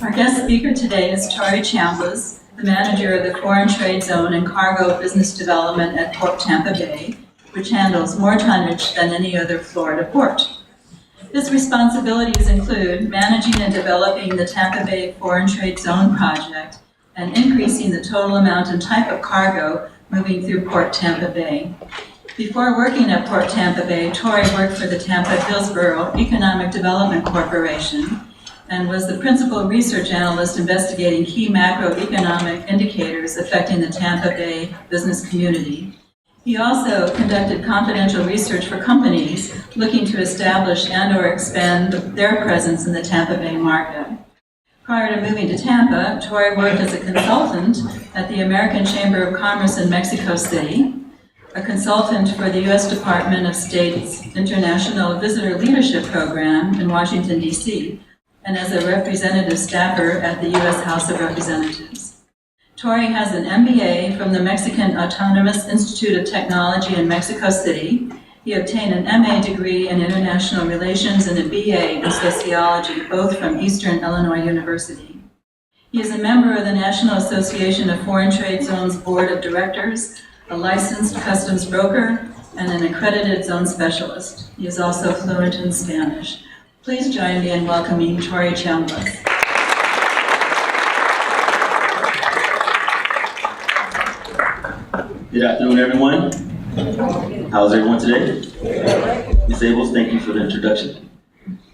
Our guest speaker today is Torrey Chambliss, the manager of the Foreign Trade Zone and Cargo Business Development at Port Tampa Bay, which handles more tonnage than any other Florida port. His responsibilities include managing and developing the Tampa Bay Foreign Trade Zone project and increasing the total amount and type of cargo moving through Port Tampa Bay. Before working at Port Tampa Bay, Torrey worked for the Tampa-Hillsborough Economic Development Corporation and was the principal research analyst investigating key macroeconomic indicators affecting the Tampa Bay business community. He also conducted confidential research for companies looking to establish and/or expand their presence in the Tampa Bay market. Prior to moving to Tampa, Torrey worked as a consultant at the American Chamber of Commerce in Mexico City, a consultant for the U.S. Department of State's International Visitor Leadership Program in Washington, D.C., and as a representative staffer at the U.S. House of Representatives. Torrey has an MBA from the Mexican Autonomous Institute of Technology in Mexico City. He obtained an MA degree in International Relations and a BA in Sociology, both from Eastern Illinois University. He is a member of the National Association of Foreign Trade Zones Board of Directors, a licensed customs broker, and an accredited zone specialist. He is also fluent in Spanish. Please join me in welcoming Torrey Chambliss. Good afternoon, everyone. How's everyone today? Ms. Abels, thank you for the introduction.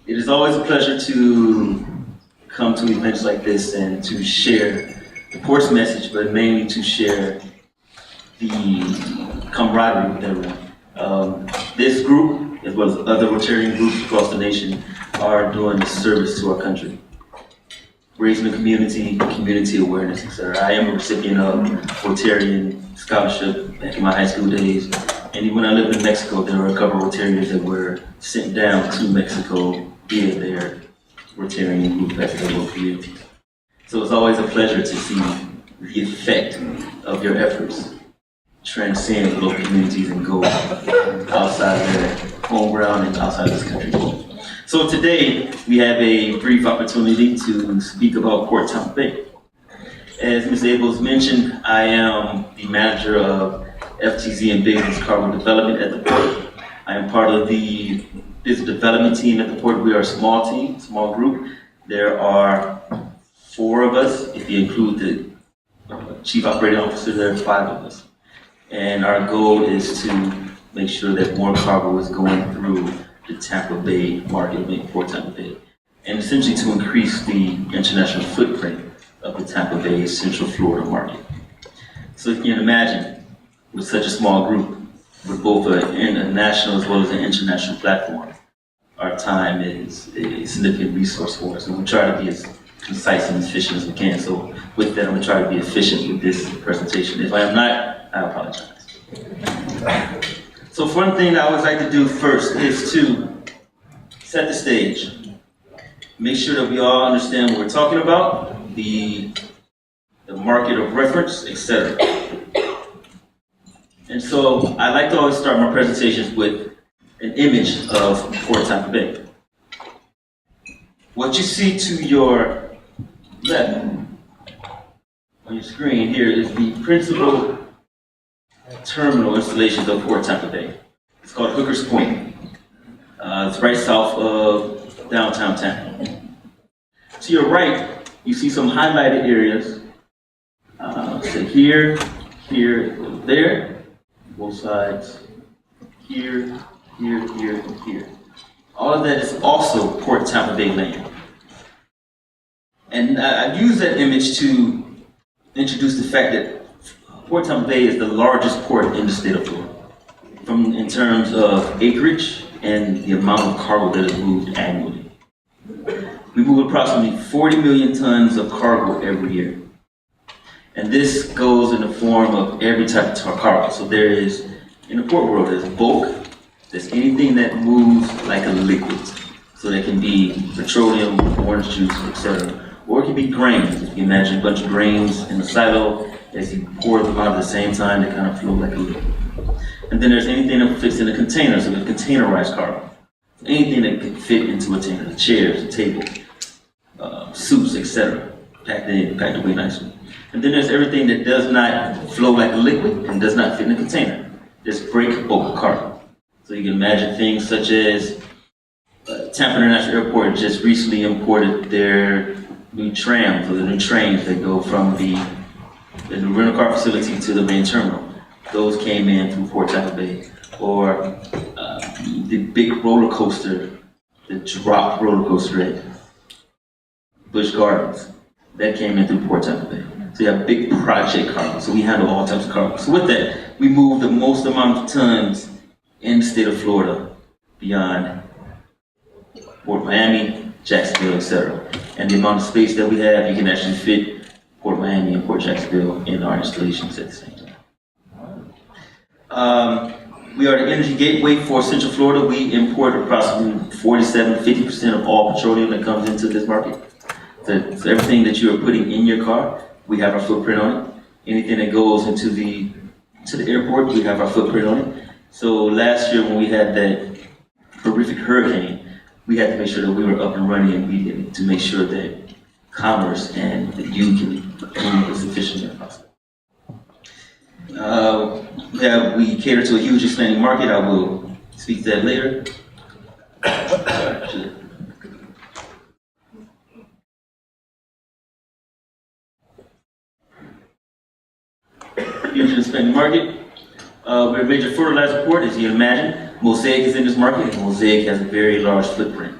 It is always a pleasure to come to events like this and to share the port's message, but mainly to share the camaraderie with everyone. This group, as well as other Rotarian groups across the nation, are doing a service to our country. Raising the community awareness, etc. I am a recipient of Rotarian scholarship back in my high school days. And when I lived in Mexico, there were a couple of Rotarians that were sent down to Mexico via their Rotarian group as their local communities. So it's always a pleasure to see the effect of your efforts transcend local communities and go outside their home ground and outside this country. So today, we have a brief opportunity to speak about Port Tampa Bay. As Ms. Abels mentioned, I am the manager of FTZ and Business Cargo Development at the port. I am part of the business development team at the port. We are a small team, small group. There are 4 of us. If you include the chief operating officer, there are 5 of us. And our goal is to make sure that more cargo is going through the Tampa Bay market, Port Tampa Bay, and essentially to increase the international footprint of the Tampa Bay Central Florida market. So if you can imagine, with such a small group, with both a national as well as an international platform, our time is a significant resource for us, and we try to be as concise and efficient as we can. So with that, I'm going to try to be efficient with this presentation. If I am not, I apologize. So one thing I always like to do first is to set the stage. Make sure that we all understand what we're talking about, the market of reference, etc. And so I like to always start my presentations with an image of Port Tampa Bay. What you see to your left on your screen here is the principal terminal installations of Port Tampa Bay. It's called Hooker's Point. It's right south of downtown Tampa. To your right, you see some highlighted areas. So here, there, both sides, here, and here. All of that is also Port Tampa Bay land. And I use that image to introduce the fact that Port Tampa Bay is the largest port in the state of Florida, in terms of acreage and the amount of cargo that is moved annually. We move approximately 40 million tons of cargo every year. And this goes in the form of every type of cargo. So there is, in the port world, there's bulk, there's anything that moves like a liquid. So that can be petroleum, orange juice, etc. Or it can be grains. If you imagine a bunch of grains in a silo, as you pour them out at the same time, they kind of flow like a liquid. And then there's anything that fits in a container, so it's containerized cargo. Anything that can fit into a container, the chairs, the table, soups, etc. Packed away nicely. And then there's everything that does not flow like a liquid and does not fit in a container. There's break bulk cargo. So you can imagine things such as Tampa International Airport just recently imported their new trams or the new trains that go from the rental car facility to the main terminal. Those came in through Port Tampa Bay. Or the big roller coaster, the drop roller coaster at Busch Gardens, that came in through Port Tampa Bay. So you have big project cargo. So we handle all types of cargo. So with that, we move the most amount of tons in the state of Florida beyond Port Miami, Jacksonville, etc. And the amount of space that we have, you can actually fit Port Miami and Port Jacksonville in our installations at the same time. We are the energy gateway for Central Florida. We import approximately 47–50% of all petroleum that comes into this market. So everything that you are putting in your car, we have our footprint on it. Anything that goes into the airport, we have our footprint on it. So last year when we had that horrific hurricane, we had to make sure that we were up and running immediately to make sure that commerce and that you can move as efficiently as possible. We cater to a huge expanding market. I will speak to that later. Huge expanding market. We're a major fertilizer port, as you can imagine. Mosaic is in this market, and Mosaic has a very large footprint.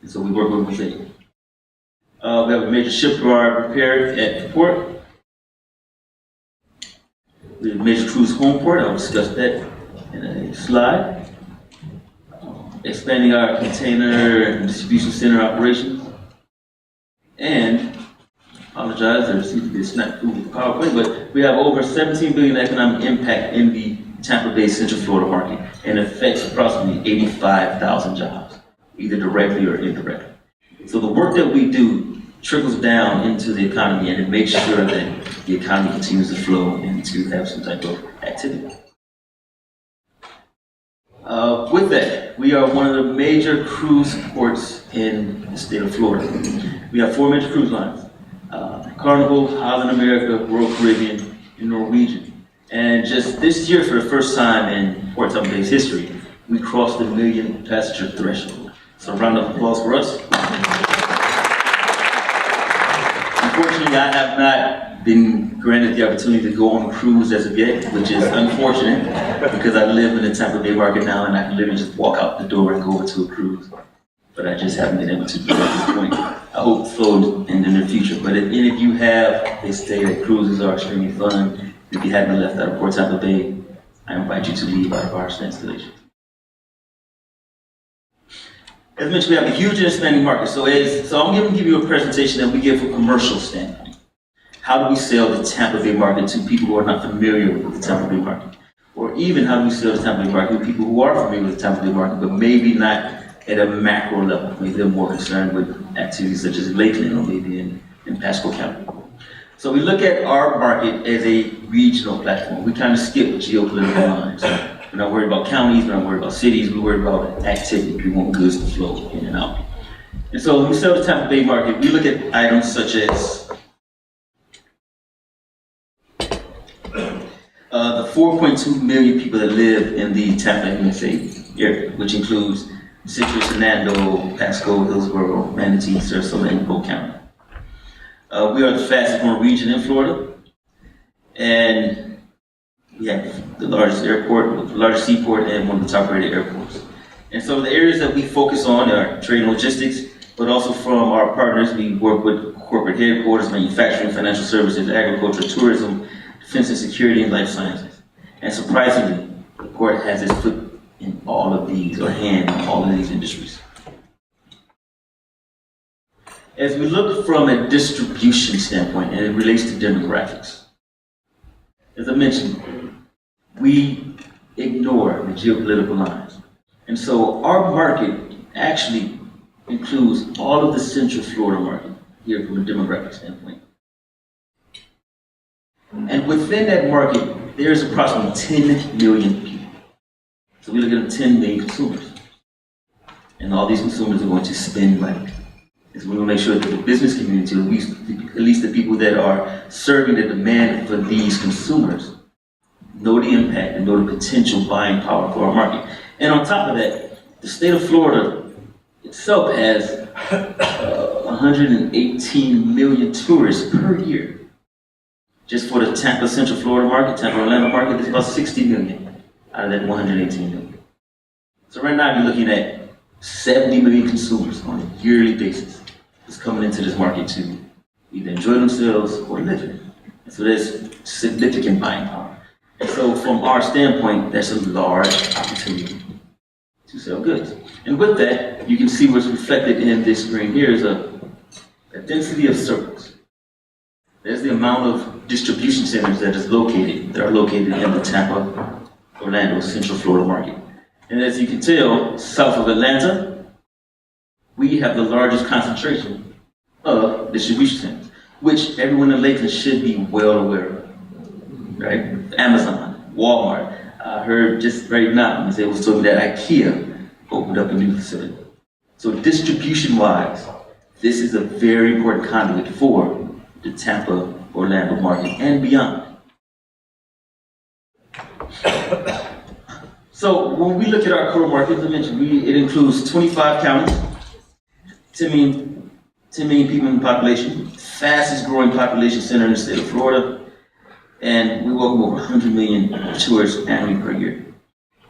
And so we work with Mosaic. We have a major shipyard repair at the port. We have a major cruise home port. I'll discuss that in a slide. Expanding our container and distribution center operations. And, apologize, there seems to be a snafu with the PowerPoint, but we have over 17 billion economic impact in the Tampa Bay Central Florida market and affects approximately 85,000 jobs, either directly or indirectly. So the work that we do trickles down into the economy and it makes sure that the economy continues to flow and to have some type of activity. With that, we are one of the major cruise ports in the state of Florida. We have 4 major cruise lines. Carnival, Holland America, Royal Caribbean, and Norwegian. And just this year, for the first time in Port Tampa Bay's history, we crossed the 1 million passenger threshold. So a round of applause for us. Unfortunately, I have not been granted the opportunity to go on a cruise as of yet, which is unfortunate because I live in the Tampa Bay market now and I can literally just walk out the door and go into a cruise. But I just haven't been able to do it at this point. I hope so in the near future. But if any of you have, they say that cruises are extremely fun. If you haven't left out of Port Tampa Bay, I invite you to leave out of our installation. As mentioned, we have a huge and expanding market. So I'm going to give you a presentation that we give from a commercial standpoint. How do we sell the Tampa Bay market to people who are not familiar with the Tampa Bay market? Or even how do we sell the Tampa Bay market to people who are familiar with the Tampa Bay market, but maybe not at a macro level. Maybe they're more concerned with activities such as Lakeland or maybe in Pasco County. So we look at our market as a regional platform. We kind of skip geopolitical lines. We're not worried about counties, we're not worried about cities, we're worried about activity. We want goods to flow in and out. And so when we sell the Tampa Bay market, we look at items such as the 4.2 million people that live in the Tampa MSA area, which includes Citrus, Hernando, Pasco, Hillsborough, Manatee, Sarasota, and Polk County. We are the fastest growing region in Florida, and we have the largest airport, the largest seaport, and one of the top-rated airports. And so the areas that we focus on are trade and logistics, but also from our partners, we work with corporate headquarters, manufacturing, financial services, agriculture, tourism, defense and security, and life sciences. And surprisingly, the port has its foot in all of these, or hand in all of these industries. As we look from a distribution standpoint, and it relates to demographics, as I mentioned, we ignore the geopolitical lines. And so our market actually includes all of the Central Florida market here from a demographic standpoint. And within that market, there's approximately 10 million people. So we look at 10 million consumers. And all these consumers are going to spend money. is we will make sure that the business community, at least the people that are serving the demand for these consumers, know the impact and know the potential buying power for our market. And on top of that, the state of Florida itself has 118 million tourists per year. Just for the Tampa Central Florida market, Tampa Orlando market, there's about 60 million out of that 118 million. So right now you're looking at 70 million consumers on a yearly basis that's coming into this market to either enjoy themselves or live in. And so there's significant buying power. And so from our standpoint, that's a large opportunity to sell goods. And with that, you can see what's reflected in this screen here is a density of circles. There's the amount of distribution centers that are located in the Tampa, Orlando, Central Florida market. And as you can tell, south of Atlanta, we have the largest concentration of distribution centers, which everyone in Lakeland should be well aware of, right? Amazon, Walmart. I heard just right now, it was told me that IKEA opened up a new facility. So distribution-wise, this is a very important conduit for the Tampa, Orlando market and beyond. So when we look at our core market, as I mentioned, it includes 25 counties, 10 million people in the population, fastest growing population center in the state of Florida, and we welcome over 100 million tourists annually per year.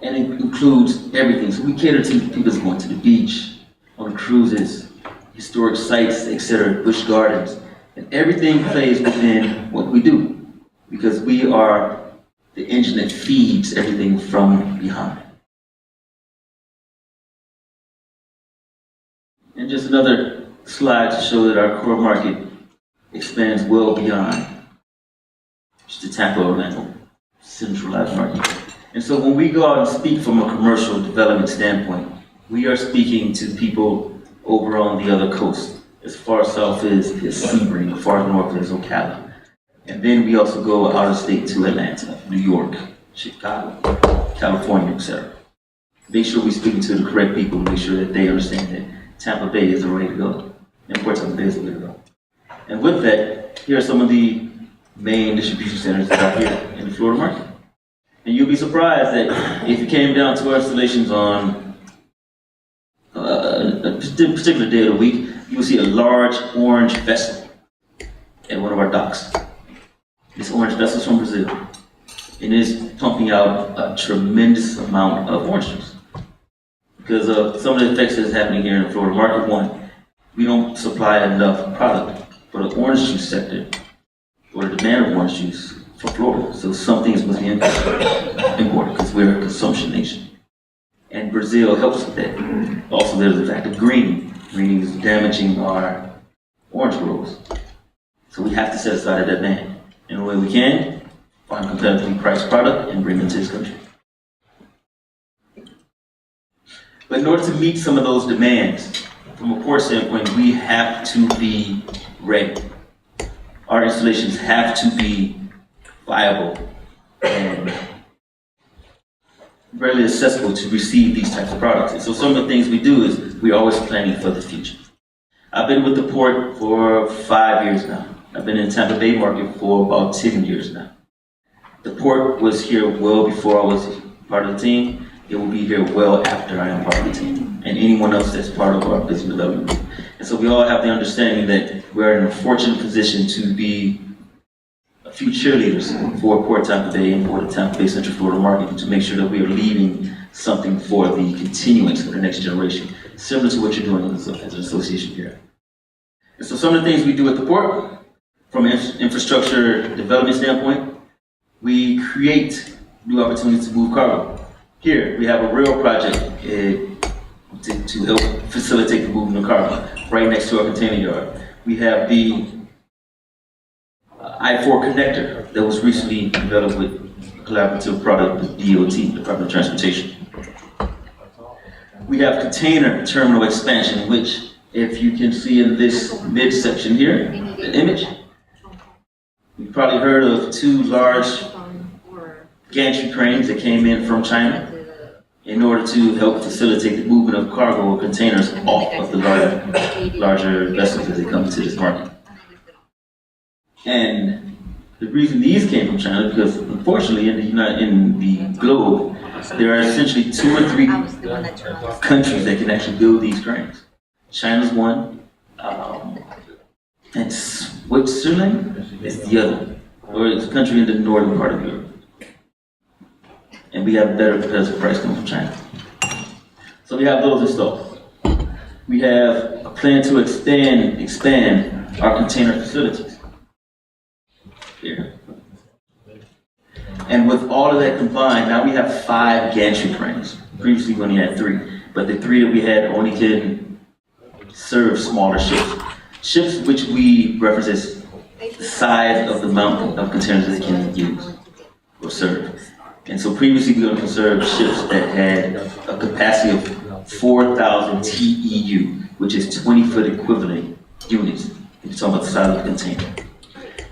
And it includes everything. So we cater to people that's going to the beach, on cruises, historic sites, etc., busch gardens, and everything plays within what we do, because we are the engine that feeds everything from behind. And just another slide to show that our core market expands well beyond just the Tampa, Orlando, centralized market. And so when we go out and speak from a commercial development standpoint, we are speaking to people over on the other coast, as far south as Sebring, as far north as Ocala. And then we also go out of state to Atlanta, New York, Chicago, California, etc. Make sure we're speaking to the correct people, make sure that they understand that Tampa Bay is the way to go, and Port Tampa Bay is the way to go. And with that, here are some of the main distribution centers that are here in the Florida market. And you'll be surprised that if you came down to our installations on a particular day of the week, you will see a large orange vessel at one of our docks. This orange vessel is from Brazil, and it is pumping out a tremendous amount of orange juice. Because of some of the effects that's happening here in the Florida market, one, we don't supply enough product for the orange juice sector, or the demand of orange juice for Florida. So something is must be important, because we're a consumption nation. And Brazil helps with that. Also, there's the fact of greening. Greening is damaging our orange groves. So we have to set aside a demand. And the way we can, find competitively priced product and bring it to this country. But in order to meet some of those demands, from a port standpoint, we have to be ready. Our installations have to be viable and readily accessible to receive these types of products. And so some of the things we do is we're always planning for the future. I've been with the port for 5 years now. I've been in the Tampa Bay market for about 10 years now. The port was here well before I was part of the team. It will be here well after I am part of the team, and anyone else that's part of our business development group. And so we all have the understanding that we're in a fortunate position to be a few cheerleaders for Port Tampa Bay and for the Tampa Bay Central Florida market, to make sure that we are leaving something for the continuance of the next generation, similar to what you're doing as an association here. And so some of the things we do at the port, from an infrastructure development standpoint, we create new opportunities to move cargo. Here, we have a rail project to help facilitate the movement of cargo right next to our container yard. We have the I-4 connector that was recently developed with a collaborative product with DOT, Department of Transportation. We have container terminal expansion, which, if you can see in this midsection here, the image, you've probably heard of 2 large gantry cranes that came in from China. in order to help facilitate the movement of cargo or containers off of the larger vessels as they come into this market. And the reason these came from China is because, unfortunately, in the globe, there are essentially 2 or 3 countries that can actually build these cranes. China's one, and Switzerland is the other, or it's a country in the northern part of Europe. And we have better competitive price coming from China. So we have those installed. We have a plan to expand our container facilities. Here. And with all of that combined, now we have 5 gantry cranes. Previously we only had 3, but the 3 that we had only can serve smaller ships. Ships which we reference as the size of the amount of containers they can use or serve. And so previously we only served ships that had a capacity of 4,000 TEU, which is 20-foot equivalent units, if you're talking about the size of the container.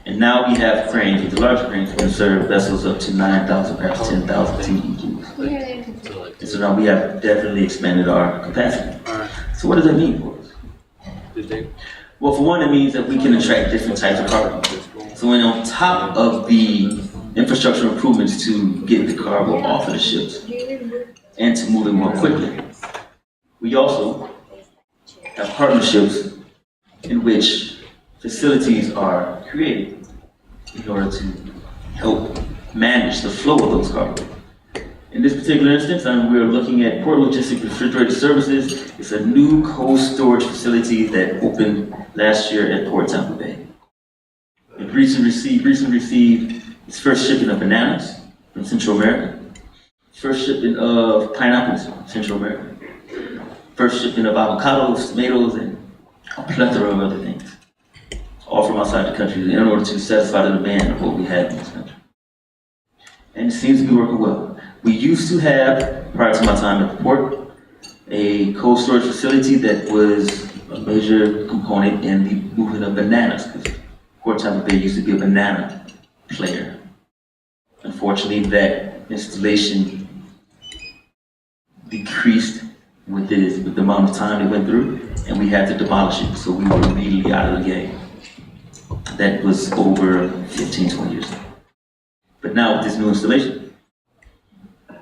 And now we have cranes, with the larger cranes, that can serve vessels up to 9,000, perhaps 10,000 TEUs. And so now we have definitely expanded our capacity. So what does that mean for us? Well, for one, it means that we can attract different types of cargo. So when on top of the infrastructure improvements to get the cargo off of the ships and to move it more quickly, we also have partnerships in which facilities are created in order to help manage the flow of those cargo. In this particular instance, we're looking at Port Logistics Refrigerated Services. It's a new cold storage facility that opened last year at Port Tampa Bay. It recently received its first shipment of bananas from Central America, first shipment of pineapples from Central America, first shipment of avocados, tomatoes, and a plethora of other things, all from outside the country in order to satisfy the demand of what we have in this country. And it seems to be working well. We used to have, prior to my time at the port, a cold storage facility that was a major component in the movement of bananas, because Port Tampa Bay used to be a banana player. Unfortunately, that installation decreased with the amount of time it went through, and we had to demolish it, so we were immediately out of the game. That was over 15, 20 years ago. But now with this new installation,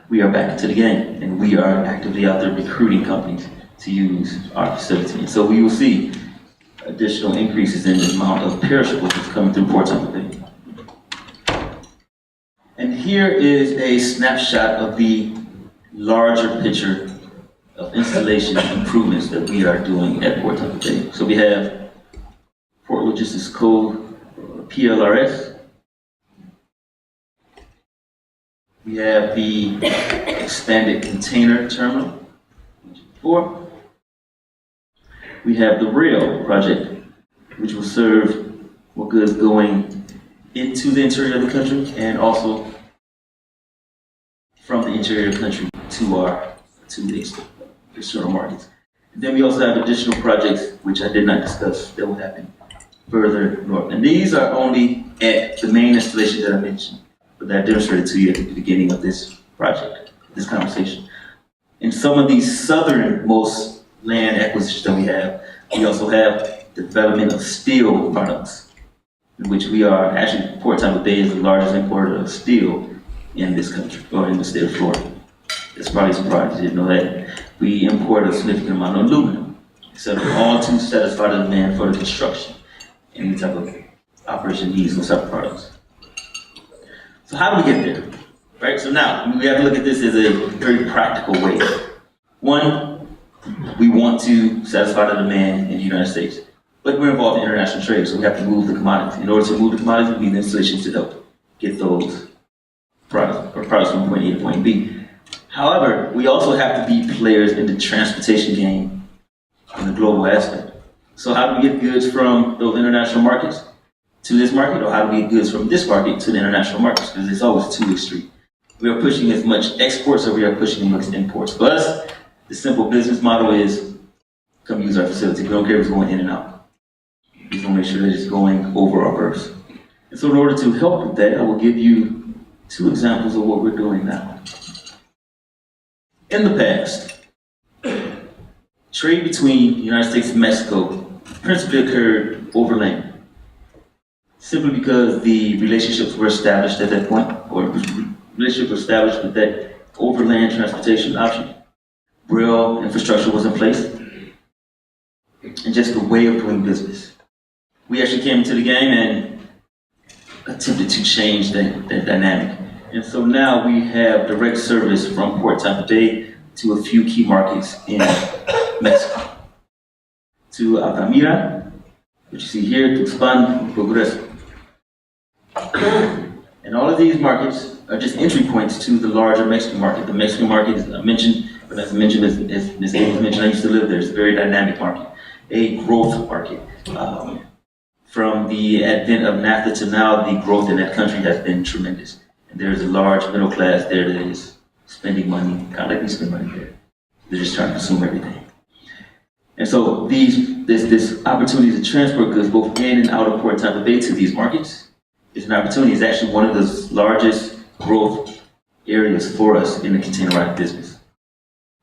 we are back into the game, and we are actively out there recruiting companies to use our facility. And so we will see additional increases in the amount of perishables that's coming through Port Tampa Bay. And here is a snapshot of the larger picture of installation improvements that we are doing at Port Tampa Bay. So we have Port Logistics Code, PLRS. We have the expanded container terminal, 4. We have the rail project, which will serve more goods going into the interior of the country and also from the interior of the country to the external markets. And then we also have additional projects, which I did not discuss, that will happen further north. And these are only at the main installation that I mentioned, but that I demonstrated to you at the beginning of this project, this conversation. In some of these southernmost land acquisitions that we also have development of steel products, in which we are actually, Port Tampa Bay is the largest importer of steel in this country, or in the state of Florida. It's probably surprised you didn't know that. We import a significant amount of aluminum, so all to satisfy the demand for the construction and the type of operation needs those type of products. So how do we get there? Right? So now we have to look at this as a very practical way. One, we want to satisfy the demand in the United States, but we're involved in international trade, so we have to move the commodities. In order to move the commodities, we need installations to help get those products from point A to point B. However, we also have to be players in the transportation game in the global aspect. So how do we get goods from those international markets to this market, or how do we get goods from this market to the international markets? Because it's always a two-way street. We are pushing as much exports as we are pushing as much imports. For us, the simple business model is come use our facility. We don't care if it's going in and out. We just want to make sure that it's going over our berths. And so in order to help with that, I will give you 2 examples of what we're doing now. In the past, trade between the United States and Mexico principally occurred overland, simply because the relationships were established at that point, or relationships were established with that overland transportation option. Rail infrastructure was in place, and just the way of doing business. We actually came into the game and attempted to change that dynamic. And so now we have direct service from Port Tampa Bay to a few key markets in Mexico. To Altamira, which you see here, Tuxpan, Progreso. And all of these markets are just entry points to the larger Mexican market. The Mexican market, as Ms. Amos mentioned, I used to live there. It's a very dynamic market, a growth market. From the advent of NAFTA to now, the growth in that country has been tremendous. And there's a large middle class there that is spending money, kind of like we spend money there. They're just trying to consume everything. And so this opportunity to transport goods both in and out of Port Tampa Bay to these markets is an opportunity. It's actually one of the largest growth areas for us in the containerized business.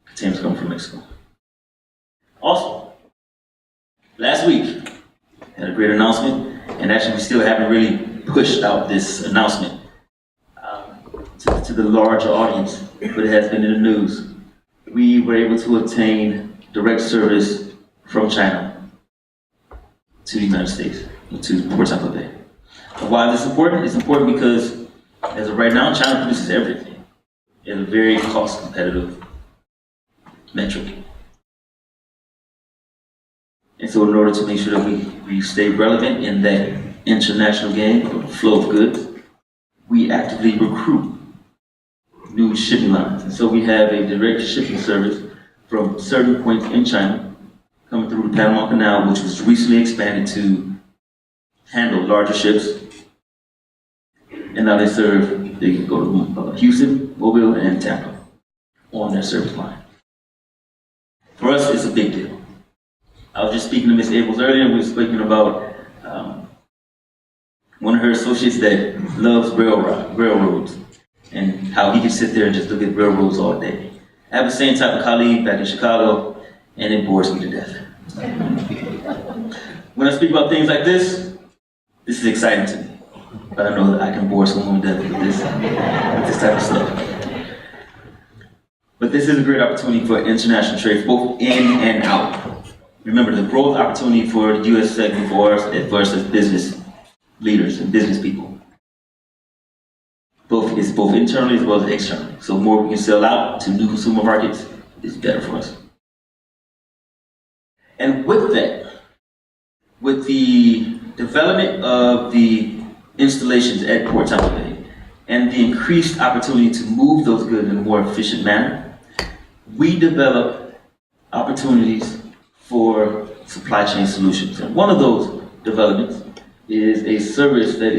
Containers come from Mexico. Also, last week, had a great announcement, and actually we still haven't really pushed out this announcement to the larger audience, but it has been in the news. We were able to obtain direct service from China to the United States, to Port Tampa Bay. And why is this important? It's important because, as of right now, China produces everything at a very cost-competitive metric. And so in order to make sure that we stay relevant in that international game of the flow of goods, we actively recruit new shipping lines. And so we have a direct shipping service from certain points in China coming through the Panama Canal, which was recently expanded to handle larger ships. And now they can go to Houston, Mobile, and Tampa on their service line. For us, it's a big deal. I was just speaking to Ms. Abels earlier, and we were speaking about one of her associates that loves railroads, and how he can sit there and just look at railroads all day. I have the same type of colleague back in Chicago, and it bores me to death. When I speak about things like this is exciting to me, but I know that I can bore someone to death with this type of stuff. But this is a great opportunity for international trade, both in and out. Remember, the growth opportunity for the U.S. segment for us as business leaders and business people. It's both internally as well as externally. So the more we can sell out to new consumer markets, is better for us. And with that, with the development of the installations at Port Tampa Bay and the increased opportunity to move those goods in a more efficient manner, we develop opportunities for supply chain solutions. And one of those developments is a service that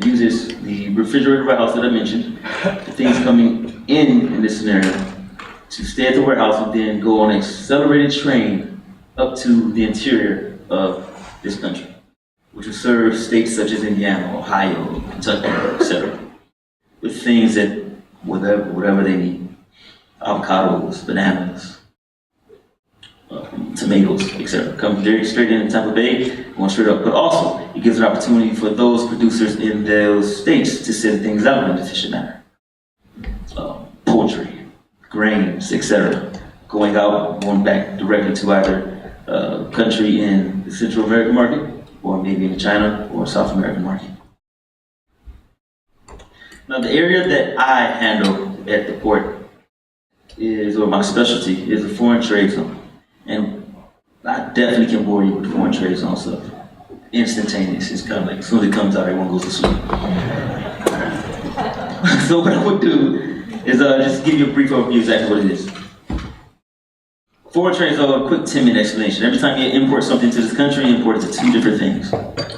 uses the refrigerator warehouse that I mentioned, the things coming in this scenario, to stay at the warehouse and then go on an accelerated train up to the interior of this country, which will serve states such as Indiana, Ohio, Kentucky, etc., with things that whatever they need. Avocados, bananas, tomatoes, etc. Come very straight in Tampa Bay, going straight up. But also, it gives an opportunity for those producers in those states to send things out in an efficient manner. Poultry, grains, etc. Going out, going back directly to either a country in the Central American market, or maybe in China or South American market. Now, the area that I handle at the port or my specialty, is the foreign trade zone. And I definitely can bore you with foreign trade zone stuff. Instantaneous. It's kind of like, as soon as it comes out, everyone goes to sleep. So what I would do is just give you a brief overview of exactly what it is. Foreign trade zone, a quick 10-minute explanation. Every time you import something to this country, you import it to two different things.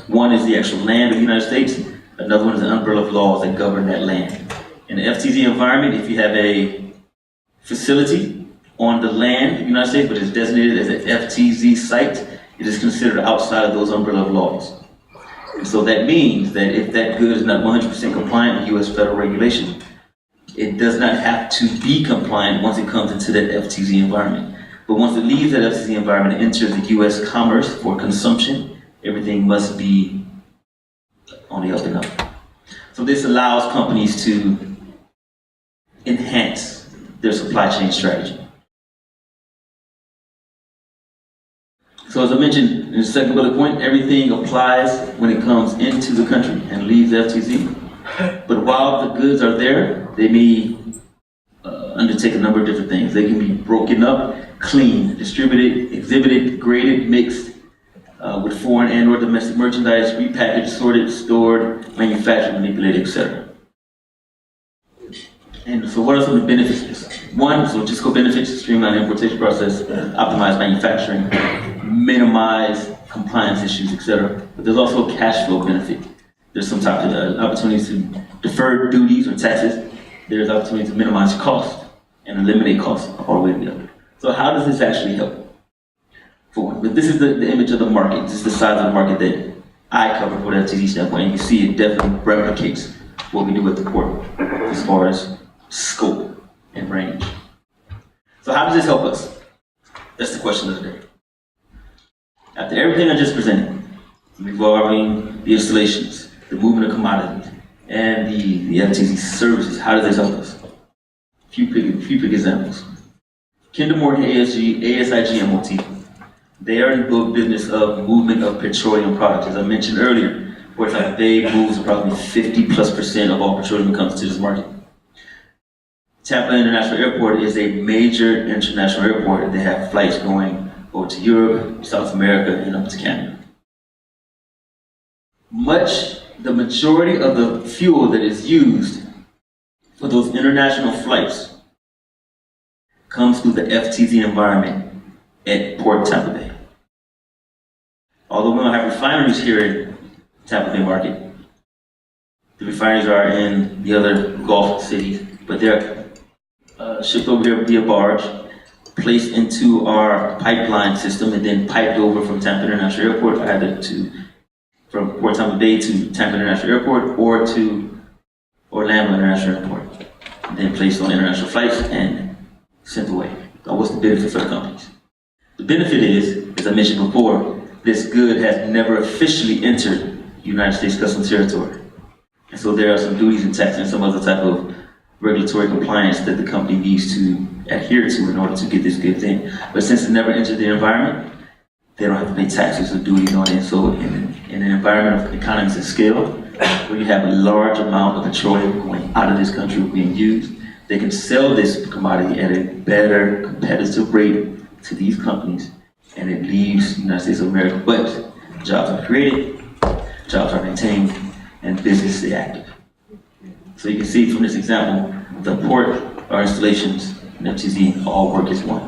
One is the actual land of the United States. Another one is the umbrella of laws that govern that land. In the FTZ environment, if you have a facility on the land of the United States, but is designated as an FTZ site, it is considered outside of those umbrella of laws. And so that means that if that good is not 100% compliant with U.S. federal regulation, it does not have to be compliant once it comes into that FTZ environment. But once it leaves that FTZ environment and enters the U.S. commerce for consumption, everything must be on the up and up. So this allows companies to enhance their supply chain strategy. So as I mentioned in the second bullet point, everything applies when it comes into the country and leaves FTZ. But while the goods are there, they may undertake a number of different things. They can be broken up, cleaned, distributed, exhibited, graded, mixed with foreign and or domestic merchandise, repackaged, sorted, stored, manufactured, manipulated, etc. And so what are some of the benefits of this? One, so logistical benefits, streamline the importation process, optimize manufacturing, minimize compliance issues, etc. But there's also a cash flow benefit. There's some type of opportunities to defer duties or taxes. There's opportunity to minimize costs and eliminate costs all the way together. So how does this actually help? For one, but this is the image of the market. This is the size of the market that I cover for the FTZ standpoint. And you see it definitely replicates what we do at the port as far as scope and range. So how does this help us? That's the question of the day. After everything I just presented, revolving the installations, the movement of commodities, and the FTZ services, how does this help us? A few big examples. Kinder Morgan, ASIG, MOT. They are in the business of movement of petroleum products. As I mentioned earlier, Port Tampa Bay moves approximately 50+% of all petroleum that comes to this market. Tampa International Airport is a major international airport. They have flights going over to Europe, South America, and up to Canada. The majority of the fuel that is used for those international flights comes through the FTZ environment at Port Tampa Bay. Although we don't have refineries here in Tampa Bay market, the refineries are in the other Gulf cities, but they're shipped over here via barge, placed into our pipeline system, and then piped over from Tampa International Airport, either from Port Tampa Bay to Tampa International Airport or to Orlando International Airport, and then placed on international flights and sent away. Now, what's the benefit for the companies? The benefit is, as I mentioned before, this good has never officially entered United States Customs territory. And so there are some duties and taxes and some other type of regulatory compliance that the company needs to adhere to in order to get this good in. But since it never entered the environment, they don't have to pay taxes or duties on it. So in an environment of economies of scale, where you have a large amount of petroleum going out of this country being used, they can sell this commodity at a better competitive rate to these companies, and it leaves the United States of America. But jobs are created, jobs are maintained, and business is active. So you can see from this example, the port, our installations, and FTZ all work as one.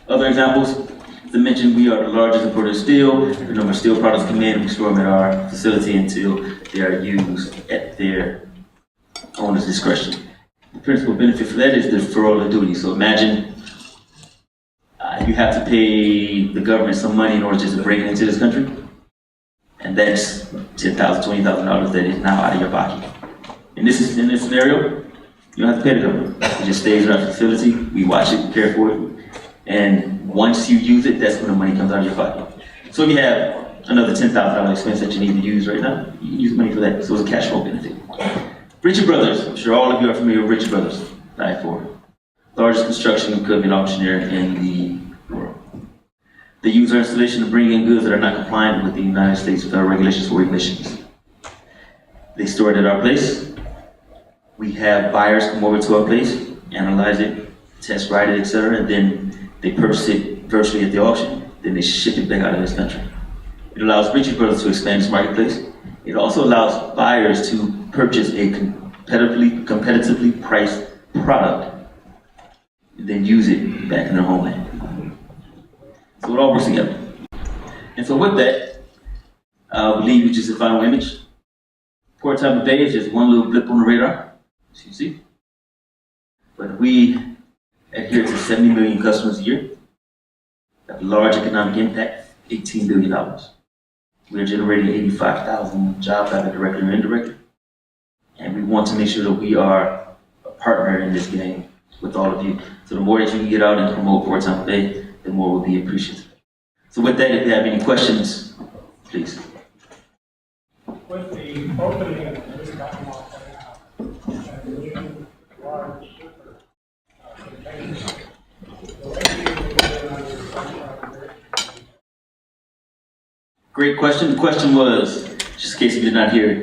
Other examples, as I mentioned, we are the largest importer of steel. The number of steel products come in, we store them at our facility until they are used at their owner's discretion. The principal benefit for that is the deferral of duty. So imagine you have to pay the government some money in order just to break it into this country, and that's $10,000, $20,000 that is now out of your pocket. In this scenario, you don't have to pay the government. It just stays in our facility. We watch it, we care for it, and once you use it, that's when the money comes out of your pocket. So if you have another $10,000 expense that you need to use right now, you can use the money for that. So it's a cash flow benefit. Ritchie Brothers, I'm sure all of you are familiar with Ritchie Brothers, I-4. Largest construction equipment auctioneer in the world. They use our installation to bring in goods that are not compliant with the United States federal regulations for emissions. They store it at our place. We have buyers come over to our place, analyze it, test ride it, etc., and then they purchase it virtually at the auction. Then they ship it back out of this country. It allows Ritchie Brothers to expand its marketplace. It also allows buyers to purchase a competitively priced product and then use it back in their homeland. So it all works together. And so with that, we'll leave you just a final image. Port Tampa Bay is just one little blip on the radar, as you see. But we adhere to 70 million customers a year, have a large economic impact, $18 billion. We are generating 85,000 jobs, either directly or indirectly. And we want to make sure that we are a partner in this game with all of you. So the more that you can get out and promote Port Tampa Bay, the more we'll be appreciative. So with that, if you have any questions, please. With the opening of this dialogue and the new large super containers, will they be able to get under contract? Great question. The question was, just in case you did not hear it,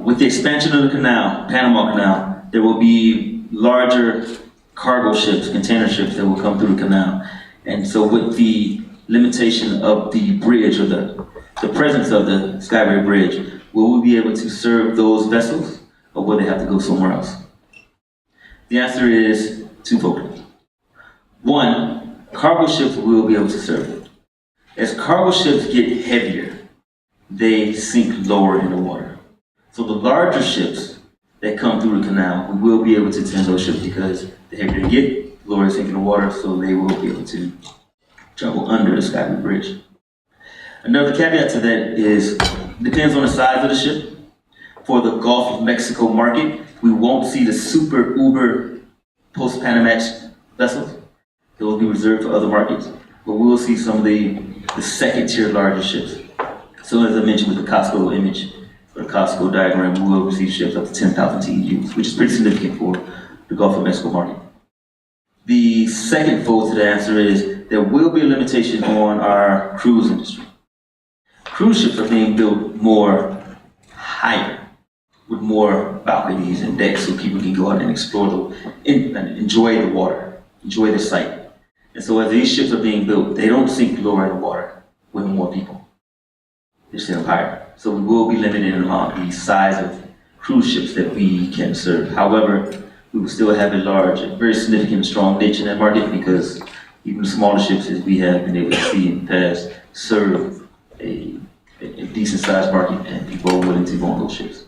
with the expansion of the canal, Panama Canal, there will be larger cargo ships, container ships that will come through the canal. And so with the limitation of the bridge or the presence of the Skyway Bridge, will we be able to serve those vessels or will they have to go somewhere else? The answer is twofold. One, cargo ships will be able to serve it. As cargo ships get heavier, they sink lower in the water. So the larger ships that come through the canal, we will be able to tend those ships because the heavier they get, the lower they sink in the water, so they will be able to travel under the Skyway Bridge. Another caveat to that is, depends on the size of the ship. For the Gulf of Mexico market, we won't see the super uber post-Panamax vessels. They will be reserved for other markets, but we will see some of the second tier larger ships. So as I mentioned with the Costco image, or the Costco diagram, we will receive ships up to 10,000 TEUs, which is pretty significant for the Gulf of Mexico market. The second fold to the answer is there will be a limitation on our cruise industry. Cruise ships are being built more higher, with more balconies and decks so people can go out and explore and enjoy the water, enjoy the sight. And so as these ships are being built, they don't sink lower in the water with more people. They sit up higher. So we will be limited in the size of cruise ships that we can serve. However, we will still have a large, very significant, strong niche in that market because even the smaller ships, as we have been able to see in the past, serve a decent sized market and people are willing to go on those ships.